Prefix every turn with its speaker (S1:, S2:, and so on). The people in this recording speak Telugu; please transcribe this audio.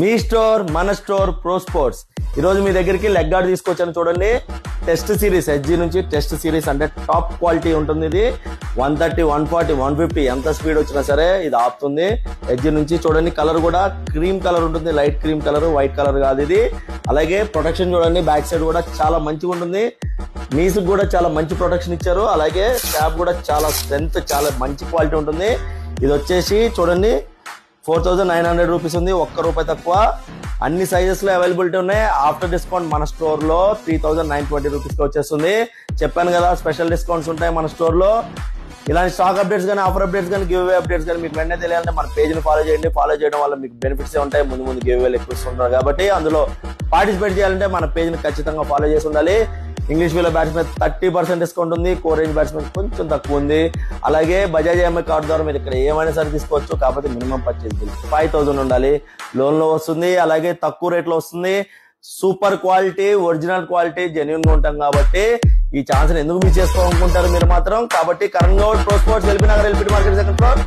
S1: మీ స్టోర్ మన స్టోర్ ప్రో స్పోర్ట్స్ ఈ రోజు మీ దగ్గరికి లెగ్ గార్డ్ తీసుకొచ్చాను చూడండి. టెస్ట్ సిరీస్ ఎస్జీ నుంచి టెస్ట్ సిరీస్ అంటే టాప్ క్వాలిటీ ఉంటుంది. ఇది 130 140 150 ఎంత స్పీడ్ వచ్చినా సరే ఇది ఆపుతుంది. ఎస్జీ నుంచి చూడండి, కలర్ కూడా క్రీమ్ కలర్ ఉంటుంది, light cream colour, white colour కాదు ఇది. అలాగే ప్రొటెక్షన్ చూడండి, బ్యాక్ సైడ్ కూడా చాలా మంచిగా ఉంటుంది. నీస్ కూడా చాలా మంచి ప్రొటెక్షన్ ఇచ్చారు. అలాగే స్టాప్ కూడా చాలా స్ట్రెంత్, చాలా మంచి క్వాలిటీ ఉంటుంది. ఇది వచ్చేసి చూడండి 4900 రూపీస్ ఉంది, ₹1 తక్కువ. అన్ని సైజెస్ లో అవైలబిలిటీ ఉన్నాయి. ఆఫ్టర్ డిస్కౌంట్ మన స్టోర్ లో 3920 రూపీస్ కి వచ్చేస్తుంది. చెప్పాను కదా స్పెషల్ డిస్కౌంట్స్ ఉంటాయి మన స్టోర్ లో. ఇలాంటి స్టాక్ అప్డేట్స్ కానీ, ఆఫర్ అప్డేట్స్ కానీ, గివ్ అవే అప్డేట్స్ కానీ మీకు వెంటనే తెలియాలంటే మన పేజ్ ని ఫాలో చేయండి. ఫాలో చేయడం వల్ల మీకు బెనిఫిట్స్ ఉంటాయి. ముందు గివ్ అవేలు ఎక్కువ ఇస్తుంటారు కాబట్టి అందులో పార్టిసిపేట్ చేయాలంటే మన పేజ్ ని ఖచ్చితంగా ఫాలో చేసి ఉండాలి. ఇంగ్లీష్ వీలో బ్యాట్స్మెన్ 30% డిస్కౌంట్ ఉంది. కోర్ రేంజ్ బ్యాట్స్మెన్ కొంచెం తక్కువ ఉంది. అలాగే బజాజ్ ఈఎంఐ కార్డు ద్వారా మీరు ఇక్కడ ఏమైనా సరే తీసుకోవచ్చు. కాకపోతే మినిమం పర్చేజ్ బిల్ 5000 ఉండాలి. లోన్ లో వస్తుంది, అలాగే తక్కువ రేట్ లో వస్తుంది. Super quality, original quality, genuine గా ఉంటాం కాబట్టి ఈ ఛాన్స్ ఎందుకు మిస్ చేసుకోవాలనుకుంటారు మీరు మాత్రం. కాబట్టి Karan Goud pro sports, LB Nagar, LB market second floor.